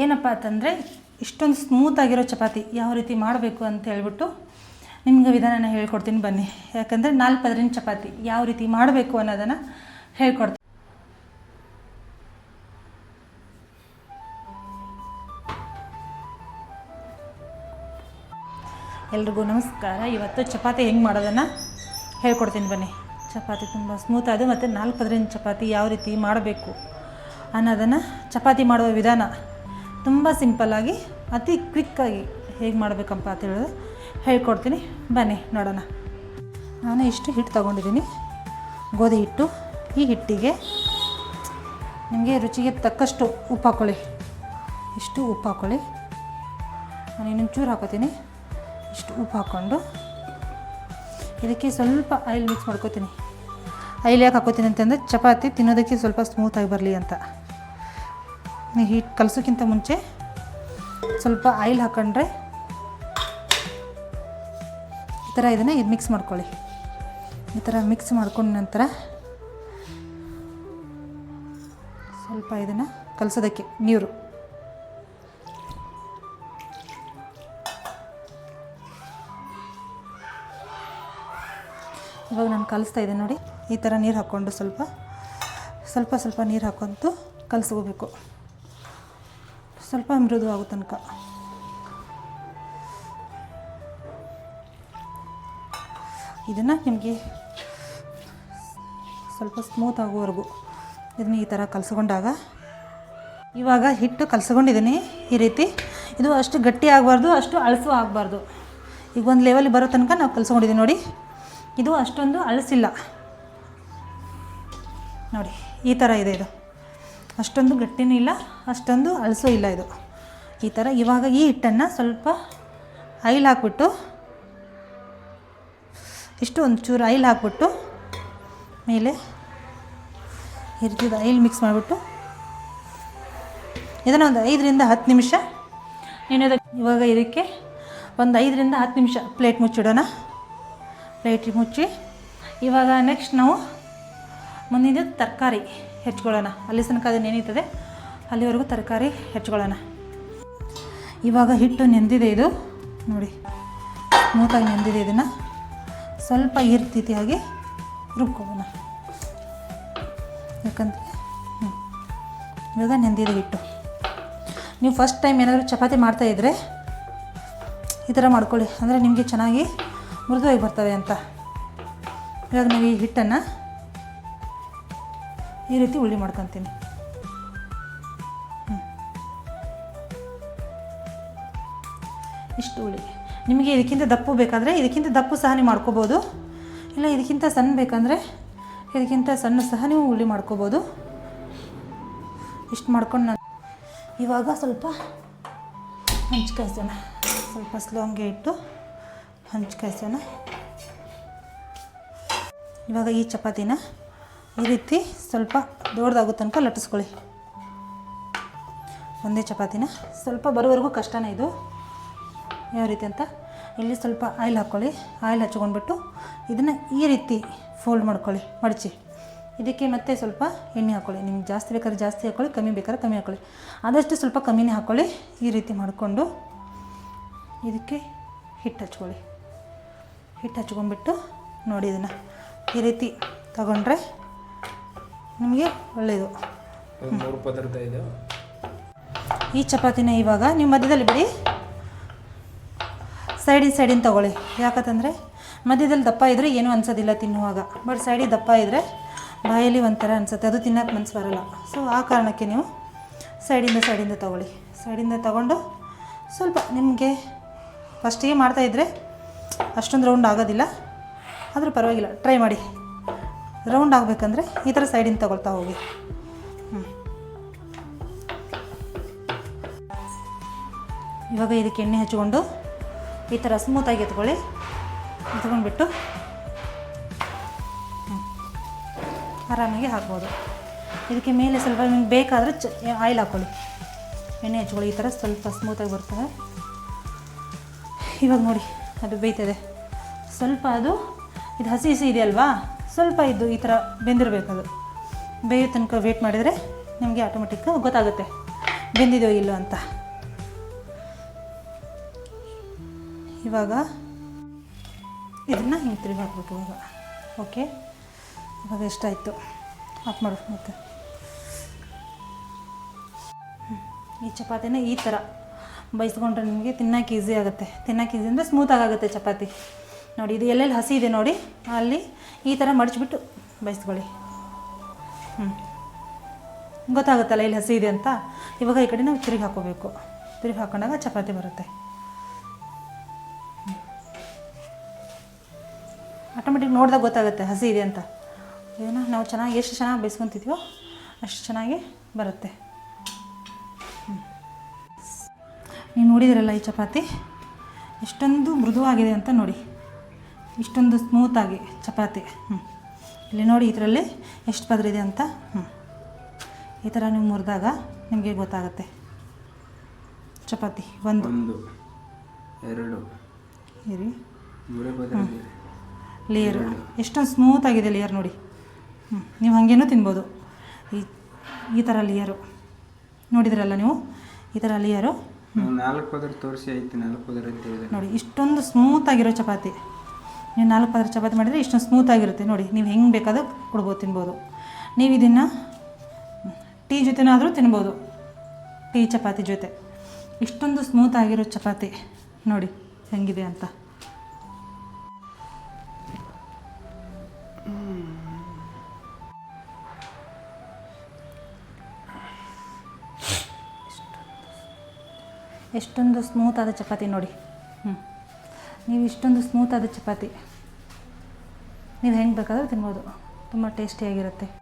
ಏನಪ್ಪ ಅಂತಂದರೆ ಇಷ್ಟೊಂದು ಸ್ಮೂತಾಗಿರೋ ಚಪಾತಿ ಯಾವ ರೀತಿ ಮಾಡಬೇಕು ಅಂತ ಹೇಳ್ಬಿಟ್ಟು ನಿಮ್ಗೆ ವಿಧಾನನ ಹೇಳ್ಕೊಡ್ತೀನಿ ಬನ್ನಿ. ಯಾಕಂದರೆ 4 ಪದರಿನ ಚಪಾತಿ ಯಾವ ರೀತಿ ಮಾಡಬೇಕು ಅನ್ನೋದನ್ನು ಹೇಳ್ಕೊಡ್ತೀನಿ. ಎಲ್ರಿಗೂ ನಮಸ್ಕಾರ. ಇವತ್ತು ಚಪಾತಿ ಹೆಂಗೆ ಮಾಡೋದನ್ನು ಹೇಳ್ಕೊಡ್ತೀನಿ ಬನ್ನಿ. ಚಪಾತಿ ತುಂಬ ಸ್ಮೂತ್ ಅದು ಮತ್ತು 4 ಪದರಿನ ಚಪಾತಿ ಯಾವ ರೀತಿ ಮಾಡಬೇಕು ಅನ್ನೋದನ್ನು, ಚಪಾತಿ ಮಾಡುವ ವಿಧಾನ ತುಂಬ ಸಿಂಪಲ್ಲಾಗಿ ಅತಿ ಕ್ವಿಕ್ಕಾಗಿ ಹೇಗೆ ಮಾಡಬೇಕಪ್ಪ ಅಂತ ಹೇಳೋದು ಹೇಳ್ಕೊಡ್ತೀನಿ ಬನ್ನಿ ನೋಡೋಣ. ನಾನು ಇಷ್ಟು ಹಿಟ್ಟು ತೊಗೊಂಡಿದ್ದೀನಿ, ಗೋಧಿ ಹಿಟ್ಟು. ಈ ಹಿಟ್ಟಿಗೆ ನಿಮಗೆ ರುಚಿಗೆ ತಕ್ಕಷ್ಟು ಉಪ್ಪು ಹಾಕ್ಕೊಳ್ಳಿ. ಇಷ್ಟು ಉಪ್ಪು ಹಾಕ್ಕೊಳ್ಳಿ. ನಾನು ಇನ್ನೊಂದು ಚೂರು ಹಾಕೋತೀನಿ. ಇಷ್ಟು ಉಪ್ಪು ಹಾಕ್ಕೊಂಡು ಇದಕ್ಕೆ ಸ್ವಲ್ಪ ಆಯಿಲ್ ಮಿಕ್ಸ್ ಮಾಡ್ಕೋತೀನಿ. ಆಯಿಲ್ ಯಾಕೆ ಹಾಕೋತೀನಿ ಅಂತಂದರೆ ಚಪಾತಿ ತಿನ್ನೋದಕ್ಕೆ ಸ್ವಲ್ಪ ಸ್ಮೂತಾಗಿ ಬರಲಿ ಅಂತ. ನೀವು ಹಿಟ್ಟು ಕಲಸೋಕ್ಕಿಂತ ಮುಂಚೆ ಸ್ವಲ್ಪ ಆಯಿಲ್ ಹಾಕೊಂಡ್ರೆ ಈ ಥರ ಇದನ್ನು ಮಿಕ್ಸ್ ಮಾಡ್ಕೊಳ್ಳಿ. ಈ ಥರ ಮಿಕ್ಸ್ ಮಾಡ್ಕೊಂಡ ನಂತರ ಸ್ವಲ್ಪ ಇದನ್ನು ಕಲಸೋದಕ್ಕೆ ನೀರು, ಇವಾಗ ನಾನು ಕಲಿಸ್ತಾ ಇದ್ದೀನಿ ನೋಡಿ. ಈ ಥರ ನೀರು ಹಾಕ್ಕೊಂಡು ಸ್ವಲ್ಪ ನೀರು ಹಾಕ್ಕೊಂತು ಕಲಸ್ಕೋಬೇಕು. ಸ್ವಲ್ಪ ಮೃದು ಆಗೋ ತನಕ. ಇದನ್ನು ನಿಮಗೆ ಸ್ವಲ್ಪ ಸ್ಮೂತ್ ಆಗೋವರೆಗೂ ಇದನ್ನು ಈ ಥರ ಕಲಸ್ಕೊಂಡಾಗ, ಇವಾಗ ಹಿಟ್ಟು ಕಲಸ್ಕೊಂಡಿದ್ದೀನಿ ಈ ರೀತಿ. ಇದು ಅಷ್ಟು ಗಟ್ಟಿ ಆಗಬಾರ್ದು, ಅಷ್ಟು ಅಳಸು ಆಗಬಾರ್ದು. ಈಗ ಒಂದು ಲೆವೆಲ್ ಬರೋ ತನಕ ನಾವು ಕಲಸ್ಕೊಂಡಿದ್ದೀವಿ ನೋಡಿ. ಇದು ಅಷ್ಟೊಂದು ಅಳಸಿಲ್ಲ ನೋಡಿ, ಈ ಥರ ಇದೆ. ಇದು ಅಷ್ಟೊಂದು ಗಟ್ಟಿನೂ ಇಲ್ಲ, ಅಷ್ಟೊಂದು ಅಳಸೂ ಇಲ್ಲ. ಇದು ಈ ಥರ. ಇವಾಗ ಈ ಹಿಟ್ಟನ್ನು ಸ್ವಲ್ಪ ಆಯಿಲ್ ಹಾಕ್ಬಿಟ್ಟು, ಇಷ್ಟು ಒಂದು ಚೂರು ಆಯಿಲ್ ಹಾಕ್ಬಿಟ್ಟು ಮೇಲೆ ಈ ರೀತಿ ಆಯಿಲ್ ಮಿಕ್ಸ್ ಮಾಡಿಬಿಟ್ಟು ಇದನ್ನು ಒಂದು 5 ರಿಂದ 10 ನಿಮಿಷ ಇವಾಗ ಇದಕ್ಕೆ ಒಂದು 5 ರಿಂದ 10 ನಿಮಿಷ ಪ್ಲೇಟ್ ಮುಚ್ಚಿಡೋಣ. ಪ್ಲೇಟಿಗೆ ಮುಚ್ಚಿ ಇವಾಗ ನೆಕ್ಸ್ಟ್ ನಾವು ಮುಂದಿನ ತರಕಾರಿ ಹೆಚ್ಕೊಳ್ಳೋಣ. ಅಲ್ಲಿ ತನಕ ಅದು ನೆನೀತದೆ, ಅಲ್ಲಿವರೆಗೂ ತರಕಾರಿ ಹೆಚ್ಕೊಳ್ಳೋಣ. ಇವಾಗ ಹಿಟ್ಟು ನೆಂದಿದೆ. ಇದು ನೋಡಿ ಸ್ಮೂತಾಗಿ ನೆಂದಿದೆ. ಇದನ್ನು ಸ್ವಲ್ಪ ಈ ರೀತಿಯಾಗಿ ರುಬ್ಕೊಳ್ಳೋಣ. ಯಾಕಂದರೆ ಇವಾಗ ನೆಂದಿದೆ ಹಿಟ್ಟು. ನೀವು ಫಸ್ಟ್ ಟೈಮ್ ಏನಾದರೂ ಚಪಾತಿ ಮಾಡ್ತಾಯಿದ್ರೆ ಈ ಥರ ಮಾಡ್ಕೊಳ್ಳಿ, ಅಂದರೆ ನಿಮಗೆ ಚೆನ್ನಾಗಿ ಮೃದುವಾಗಿ ಬರ್ತವೆ ಅಂತ. ಇವಾಗ ನಾವು ಈ ಹಿಟ್ಟನ್ನು ಈ ರೀತಿ ಉಳ್ಳಿ ಮಾಡ್ಕೊತೀನಿ. ಇಷ್ಟು ಉಳ್ಳಿ. ನಿಮಗೆ ಇದಕ್ಕಿಂತ ದಪ್ಪು ಬೇಕಾದರೆ ಇದಕ್ಕಿಂತ ದಪ್ಪು ಸಹ ನೀವು ಮಾಡ್ಕೋಬೋದು, ಇಲ್ಲ ಇದಕ್ಕಿಂತ ಸಣ್ಣ ಬೇಕಂದರೆ ಇದಕ್ಕಿಂತ ಸಣ್ಣ ಸಹ ನೀವು ಉಳ್ಳಿ ಮಾಡ್ಕೋಬೋದು. ಇಷ್ಟು ಮಾಡ್ಕೊಂಡು ನಾನು ಇವಾಗ ಸ್ವಲ್ಪ ಹಂಚು ಕಾಯಿಸೋಣ. ಸ್ವಲ್ಪ ಸ್ಲೋಂಗೆ ಇಟ್ಟು ಹಂಚು ಕಾಯಿಸೋಣ. ಇವಾಗ ಈ ಚಪಾತಿನ ಈ ರೀತಿ ಸ್ವಲ್ಪ ದೊಡ್ಡದಾಗೋ ತನಕ ಲಟ್ಟಿಸ್ಕೊಳ್ಳಿ. ಒಂದೇ ಚಪಾತಿನ ಸ್ವಲ್ಪ ಬರೋವರೆಗೂ ಕಷ್ಟನೇ ಇದು. ಯಾವ ರೀತಿ ಅಂತ ಇಲ್ಲಿ ಸ್ವಲ್ಪ ಆಯಿಲ್ ಹಾಕ್ಕೊಳ್ಳಿ. ಆಯಿಲ್ ಹಚ್ಕೊಂಡ್ಬಿಟ್ಟು ಇದನ್ನು ಈ ರೀತಿ ಫೋಲ್ಡ್ ಮಾಡ್ಕೊಳ್ಳಿ, ಮಡಚಿ. ಇದಕ್ಕೆ ಮತ್ತೆ ಸ್ವಲ್ಪ ಎಣ್ಣೆ ಹಾಕ್ಕೊಳ್ಳಿ. ನಿಮ್ಗೆ ಜಾಸ್ತಿ ಬೇಕಾದ್ರೆ ಜಾಸ್ತಿ ಹಾಕ್ಕೊಳ್ಳಿ, ಕಮ್ಮಿ ಬೇಕಾದ್ರೆ ಕಮ್ಮಿ ಹಾಕ್ಕೊಳ್ಳಿ. ಆದಷ್ಟು ಸ್ವಲ್ಪ ಕಮ್ಮಿನೇ ಹಾಕ್ಕೊಳ್ಳಿ. ಈ ರೀತಿ ಮಾಡಿಕೊಂಡು ಇದಕ್ಕೆ ಹಿಟ್ಟು ಹಚ್ಕೊಳ್ಳಿ. ಹಿಟ್ಟು ಹಚ್ಕೊಂಡ್ಬಿಟ್ಟು ನೋಡಿ, ಇದನ್ನು ಈ ರೀತಿ ತಗೊಂಡ್ರೆ ನಿಮಗೆ ಒಳ್ಳೆಯದು. 3 ಪದಾರ್ಥ ಇದೆ. ಈ ಚಪಾತಿನ ಇವಾಗ ನೀವು ಮಧ್ಯದಲ್ಲಿ ಬಿಡಿ, ಸೈಡಿನ ತೊಗೊಳ್ಳಿ. ಯಾಕಂತಂದರೆ ಮಧ್ಯದಲ್ಲಿ ದಪ್ಪ ಇದ್ದರೆ ಏನೂ ಅನ್ಸೋದಿಲ್ಲ ತಿನ್ನುವಾಗ. ಬಟ್ ಸೈಡಿಗೆ ದಪ್ಪ ಇದ್ದರೆ ಬಾಯಲ್ಲಿ ಒಂಥರ ಅನಿಸುತ್ತೆ, ಅದು ತಿನ್ನೋಕೆ ಮನಸ್ಸು ಬರೋಲ್ಲ. ಸೊ ಆ ಕಾರಣಕ್ಕೆ ನೀವು ಸೈಡಿಂದ ತೊಗೊಳ್ಳಿ. ಸೈಡಿಂದ ತೊಗೊಂಡು ಸ್ವಲ್ಪ ನಿಮಗೆ ಫಸ್ಟಿಗೆ ಮಾಡ್ತಾಯಿದ್ರೆ ಅಷ್ಟೊಂದು ರೌಂಡ್ ಆಗೋದಿಲ್ಲ, ಆದರೂ ಪರವಾಗಿಲ್ಲ, ಟ್ರೈ ಮಾಡಿ. ರೌಂಡ್ ಆಗಬೇಕಂದ್ರೆ ಈ ಥರ ಸೈಡಿಂದ ತಗೊಳ್ತಾ ಹೋಗಿ. ಇವಾಗ ಇದಕ್ಕೆ ಎಣ್ಣೆ ಹಚ್ಕೊಂಡು ಈ ಥರ ಸ್ಮೂತಾಗಿ ಎತ್ಕೊಳ್ಳಿ. ಎತ್ಕೊಂಡ್ಬಿಟ್ಟು ಆರಾಮಾಗಿ ಹಾಕ್ಬೋದು. ಇದಕ್ಕೆ ಮೇಲೆ ಸ್ವಲ್ಪ ನಿಮ್ಗೆ ಬೇಕಾದರೆ ಆಯಿಲ್ ಹಾಕ್ಕೊಳ್ಳಿ, ಎಣ್ಣೆ ಹಚ್ಕೊಳ್ಳಿ. ಈ ಥರ ಸ್ವಲ್ಪ ಸ್ಮೂತಾಗಿ ಬರ್ತದೆ. ಇವಾಗ ನೋಡಿ ಅದು ಬೇಯ್ತದೆ. ಸ್ವಲ್ಪ ಅದು ಇದು ಹಸಿ ಇದೆಯಲ್ವಾ, ಸ್ವಲ್ಪ ಇದು ಈ ಥರ ಬೆಂದಿರಬೇಕದು. ಬೇಯೋ ತನಕ ವೇಟ್ ಮಾಡಿದರೆ ನಿಮಗೆ ಆಟೋಮೆಟಿಕ್ ಗೊತ್ತಾಗುತ್ತೆ. ಬೆಂದಿದೆಯೋ ಇಲ್ಲೋ ಅಂತ. ಇವಾಗ ಇದನ್ನು ಹಿಂಗೆ ತಿರುಗಿ ಹಾಕ್ಬೇಕು ಇವಾಗ. ಓಕೆ, ಇವಾಗ ಎಷ್ಟಾಯಿತು ಆಫ್ ಮಾಡು ಮತ್ತೆ. ಈ ಚಪಾತಿನ ಈ ಥರ ಬೈಸ್ಕೊಂಡ್ರೆ ನಿಮಗೆ ತಿನ್ನೋಕೆ ಈಸಿ ಆಗುತ್ತೆ. ತಿನ್ನೋಕೆ ಈಸಿ ಅಂದರೆ ಸ್ಮೂತಾಗಿ ಆಗುತ್ತೆ ಚಪಾತಿ. ನೋಡಿ, ಇದು ಎಲ್ಲೆಲ್ಲಿ ಹಸಿ ಇದೆ ನೋಡಿ ಅಲ್ಲಿ ಈ ಥರ ಮಡಚಿಬಿಟ್ಟು ಬೈಸ್ಕೊಳ್ಳಿ. ಗೊತ್ತಾಗುತ್ತಲ್ಲ ಇಲ್ಲಿ ಹಸಿ ಇದೆ ಅಂತ. ಇವಾಗ ಈ ಕಡೆ ನಾವು ತಿರುಗಿ ಹಾಕ್ಕೋಬೇಕು. ತಿರುಗಿ ಹಾಕೊಂಡಾಗ ಚಪಾತಿ ಬರುತ್ತೆ. ಆಟೋಮೆಟಿಕ್ ನೋಡಿದಾಗ ಗೊತ್ತಾಗುತ್ತೆ ಹಸಿ ಇದೆ ಅಂತ. ಇದನ್ನು ನಾವು ಚೆನ್ನಾಗಿ ಎಷ್ಟು ಚೆನ್ನಾಗಿ ಬೇಯಿಸ್ಕೊತಿದ್ವೋ ಅಷ್ಟು ಚೆನ್ನಾಗಿ ಬರುತ್ತೆ. ನೀವು ನೋಡಿದಿರಲ್ಲ ಈ ಚಪಾತಿ ಎಷ್ಟೊಂದು ಮೃದುವಾಗಿದೆ ಅಂತ ನೋಡಿ, ಇಷ್ಟೊಂದು ಸ್ಮೂತಾಗಿ ಚಪಾತಿ. ಇಲ್ಲಿ ನೋಡಿ ಇದರಲ್ಲಿ ಎಷ್ಟು ಪದರ ಇದೆ ಅಂತ. ಈ ಥರ ನೀವು ಮುರಿದಾಗ ನಿಮಗೆ ಗೊತ್ತಾಗುತ್ತೆ. ಚಪಾತಿ ಒಂದು 2 ಇರಿ, 3 ಪದರ ಇದೆ. ಲೇಯರ್ ಎಷ್ಟೊಂದು ಸ್ಮೂತಾಗಿದೆ ಲೇಯರ್ ನೋಡಿ. ನೀವು ಹಾಗೇನೂ ತಿನ್ಬೋದು. ಈ ಥರ ಲೇಯರು ನೋಡಿದ್ರಲ್ಲ ನೀವು, ಈ ಥರ ಲೇಯರು 4 ಪದರ ತೋರಿಸಿ ಐತೆ. 4 ಪದರ ಅಂತ ಇದೆ ನೋಡಿ. ಇಷ್ಟೊಂದು ಸ್ಮೂತಾಗಿರೋ ಚಪಾತಿ. ನೀವು 4 ಪದರ ಚಪಾತಿ ಮಾಡಿದರೆ ಇಷ್ಟೊಂದು ಸ್ಮೂತಾಗಿರುತ್ತೆ ನೋಡಿ. ನೀವು ಹೆಂಗೆ ಬೇಕಾದರೂ ಕೊಡ್ಬೋದು, ತಿನ್ಬೋದು. ನೀವು ಇದನ್ನು ಟೀ ಜೊತೆನಾದರೂ ತಿನ್ಬೋದು, ಟೀ ಚಪಾತಿ ಜೊತೆ. ಇಷ್ಟೊಂದು ಸ್ಮೂತಾಗಿರೋ ಚಪಾತಿ ನೋಡಿ ಹೆಂಗಿದೆ ಅಂತ. ಎಷ್ಟೊಂದು ಸ್ಮೂತಾದ ಚಪಾತಿ ನೋಡಿ. ನೀವು ಇಷ್ಟೊಂದು ಸ್ಮೂತಾದ ಚಪಾತಿ ನೀವು ಹೆಂಗೆ ಬೇಕಾದರೂ ತಿನ್ಬೋದು. ತುಂಬ ಟೇಸ್ಟಿಯಾಗಿರುತ್ತೆ.